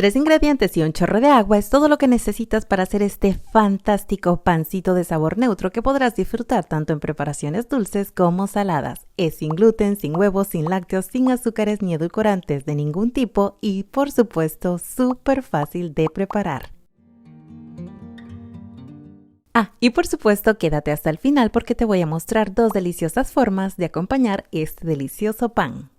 3 ingredientes y un chorro de agua es todo lo que necesitas para hacer este fantástico pancito de sabor neutro que podrás disfrutar tanto en preparaciones dulces como saladas. Es sin gluten, sin huevos, sin lácteos, sin azúcares ni edulcorantes de ningún tipo y, por supuesto, súper fácil de preparar. Y por supuesto, quédate hasta el final porque te voy a mostrar 2 deliciosas formas de acompañar este delicioso pan.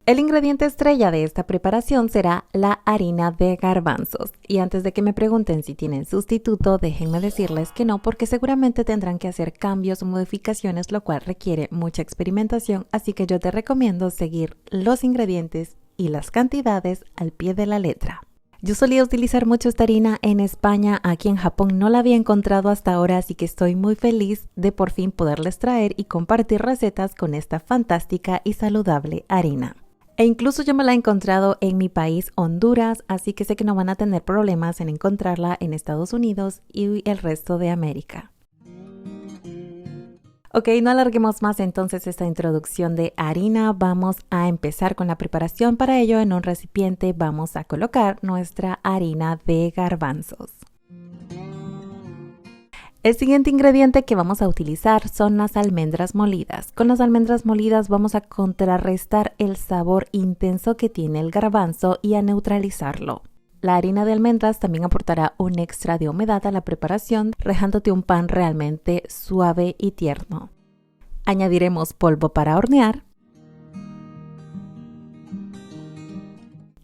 El ingrediente estrella de esta preparación será la harina de garbanzos. Y antes de que me pregunten si tienen sustituto, déjenme decirles que no, porque seguramente tendrán que hacer cambios o modificaciones, lo cual requiere mucha experimentación, así que yo te recomiendo seguir los ingredientes y las cantidades al pie de la letra. Yo solía utilizar mucho esta harina en España, aquí en Japón no la había encontrado hasta ahora, así que estoy muy feliz de por fin poderles traer y compartir recetas con esta fantástica y saludable harina. E incluso yo me la he encontrado en mi país, Honduras, así que sé que no van a tener problemas en encontrarla en Estados Unidos y el resto de América. Ok, no alarguemos más entonces esta introducción de harina. Vamos a empezar con la preparación. Para ello, en un recipiente vamos a colocar nuestra harina de garbanzos. El siguiente ingrediente que vamos a utilizar son las almendras molidas. Con las almendras molidas vamos a contrarrestar el sabor intenso que tiene el garbanzo y a neutralizarlo. La harina de almendras también aportará un extra de humedad a la preparación, dejándote un pan realmente suave y tierno. Añadiremos polvo para hornear.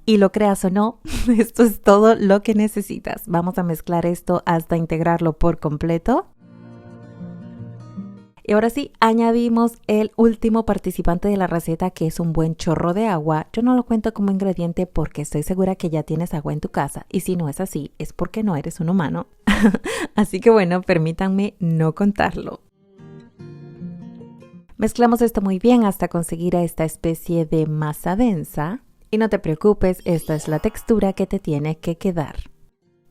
Y lo creas o no, esto es todo lo que necesitas. Vamos a mezclar esto hasta integrarlo por completo. Y ahora sí, añadimos el último participante de la receta, que es un buen chorro de agua. Yo no lo cuento como ingrediente porque estoy segura que ya tienes agua en tu casa. Y si no es así, es porque no eres un humano. Así que bueno, permítanme no contarlo. Mezclamos esto muy bien hasta conseguir esta especie de masa densa. Y no te preocupes, esta es la textura que te tiene que quedar.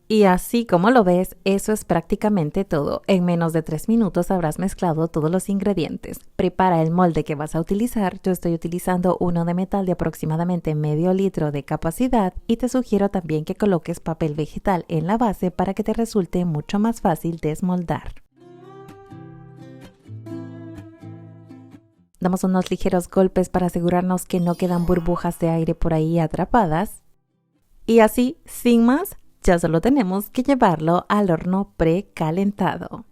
Y así como lo ves, eso es prácticamente todo. En menos de 3 minutos habrás mezclado todos los ingredientes. Prepara el molde que vas a utilizar. Yo estoy utilizando uno de metal de aproximadamente medio litro de capacidad y te sugiero también que coloques papel vegetal en la base para que te resulte mucho más fácil desmoldar. Damos unos ligeros golpes para asegurarnos que no quedan burbujas de aire por ahí atrapadas. Y así, sin más, ya solo tenemos que llevarlo al horno precalentado.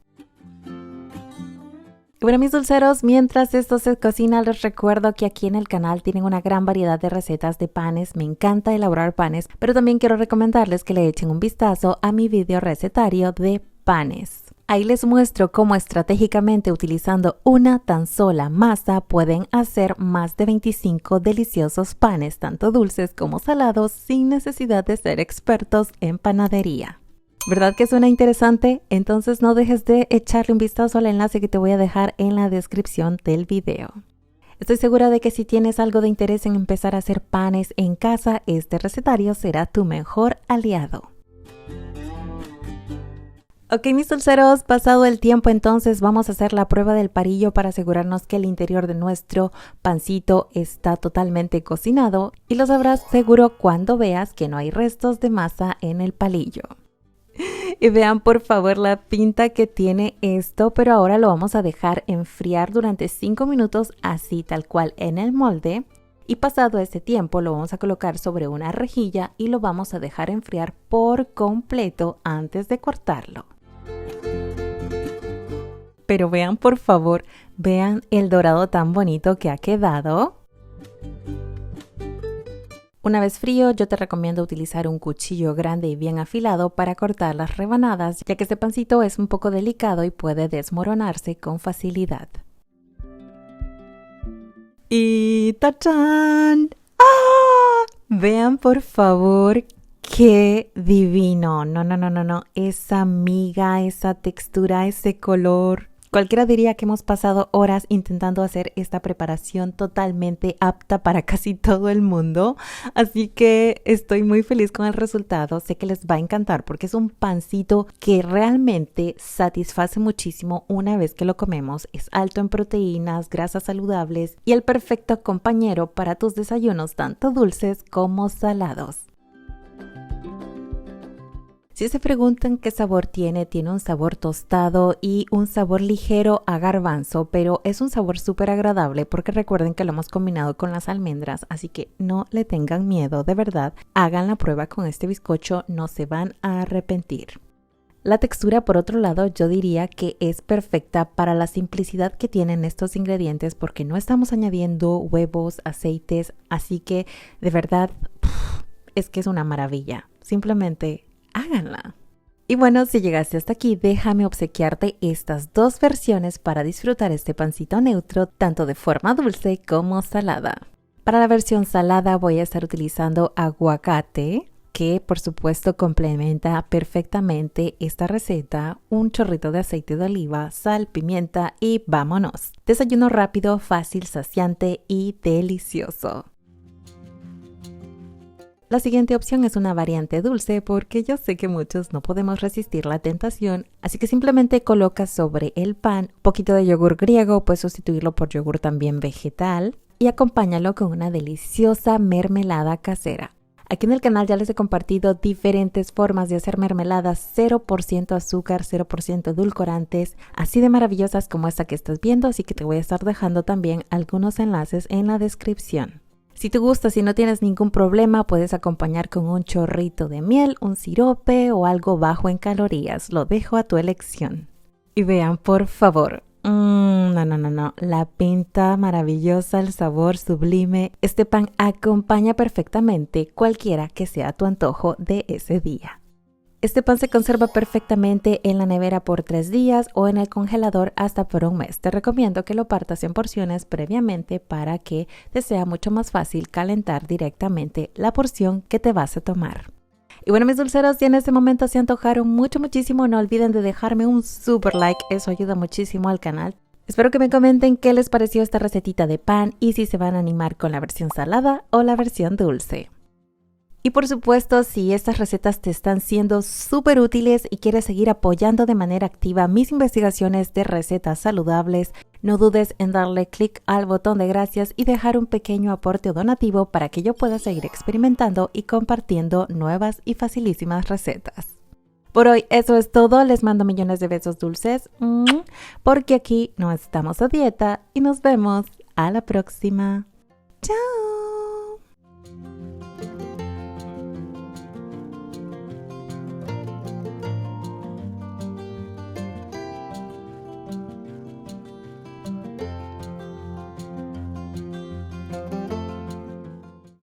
Y bueno, mis dulceros, mientras esto se cocina, les recuerdo que aquí en el canal tienen una gran variedad de recetas de panes. Me encanta elaborar panes, pero también quiero recomendarles que le echen un vistazo a mi video recetario de panes. Ahí les muestro cómo estratégicamente utilizando una tan sola masa pueden hacer más de 25 deliciosos panes, tanto dulces como salados, sin necesidad de ser expertos en panadería. ¿Verdad que suena interesante? Entonces no dejes de echarle un vistazo al enlace que te voy a dejar en la descripción del video. Estoy segura de que si tienes algo de interés en empezar a hacer panes en casa, este recetario será tu mejor aliado. Ok, mis dulceros, pasado el tiempo entonces vamos a hacer la prueba del palillo para asegurarnos que el interior de nuestro pancito está totalmente cocinado y lo sabrás seguro cuando veas que no hay restos de masa en el palillo. Y vean por favor la pinta que tiene esto, pero ahora lo vamos a dejar enfriar durante 5 minutos así tal cual en el molde. Y pasado ese tiempo lo vamos a colocar sobre una rejilla y lo vamos a dejar enfriar por completo antes de cortarlo. Pero vean por favor, vean el dorado tan bonito que ha quedado. Una vez frío, yo te recomiendo utilizar un cuchillo grande y bien afilado para cortar las rebanadas, ya que este pancito es un poco delicado y puede desmoronarse con facilidad. Y ¡tachán! ¡Ah! Vean por favor qué divino. No. Esa miga, esa textura, ese color. Cualquiera diría que hemos pasado horas intentando hacer esta preparación totalmente apta para casi todo el mundo, así que estoy muy feliz con el resultado. Sé que les va a encantar porque es un pancito que realmente satisface muchísimo una vez que lo comemos. Es alto en proteínas, grasas saludables y el perfecto compañero para tus desayunos tanto dulces como salados. Si se preguntan qué sabor tiene un sabor tostado y un sabor ligero a garbanzo, pero es un sabor súper agradable porque recuerden que lo hemos combinado con las almendras, así que no le tengan miedo, de verdad, hagan la prueba con este bizcocho, no se van a arrepentir. La textura, por otro lado, yo diría que es perfecta para la simplicidad que tienen estos ingredientes porque no estamos añadiendo huevos, aceites, así que de verdad es que es una maravilla, simplemente háganla. Y bueno, si llegaste hasta aquí, déjame obsequiarte estas dos versiones para disfrutar este pancito neutro tanto de forma dulce como salada. Para la versión salada voy a estar utilizando aguacate, que por supuesto complementa perfectamente esta receta, un chorrito de aceite de oliva, sal, pimienta y vámonos. Desayuno rápido, fácil, saciante y delicioso. La siguiente opción es una variante dulce porque yo sé que muchos no podemos resistir la tentación, así que simplemente colocas sobre el pan un poquito de yogur griego, puedes sustituirlo por yogur también vegetal y acompáñalo con una deliciosa mermelada casera. Aquí en el canal ya les he compartido diferentes formas de hacer mermeladas 0% azúcar, 0% edulcorantes, así de maravillosas como esta que estás viendo, así que te voy a estar dejando también algunos enlaces en la descripción. Si te gusta, si no tienes ningún problema, puedes acompañar con un chorrito de miel, un sirope o algo bajo en calorías. Lo dejo a tu elección. Y vean, por favor. No. La pinta maravillosa, el sabor sublime. Este pan acompaña perfectamente cualquiera que sea tu antojo de ese día. Este pan se conserva perfectamente en la nevera por 3 días o en el congelador hasta por un mes. Te recomiendo que lo partas en porciones previamente para que te sea mucho más fácil calentar directamente la porción que te vas a tomar. Y bueno, mis dulceros, si en este momento se antojaron muchísimo, no olviden de dejarme un super like, eso ayuda muchísimo al canal. Espero que me comenten qué les pareció esta recetita de pan y si se van a animar con la versión salada o la versión dulce. Y por supuesto, si estas recetas te están siendo súper útiles y quieres seguir apoyando de manera activa mis investigaciones de recetas saludables, no dudes en darle clic al botón de gracias y dejar un pequeño aporte o donativo para que yo pueda seguir experimentando y compartiendo nuevas y facilísimas recetas. Por hoy eso es todo, les mando millones de besos dulces, porque aquí no estamos a dieta y nos vemos a la próxima. ¡Chao!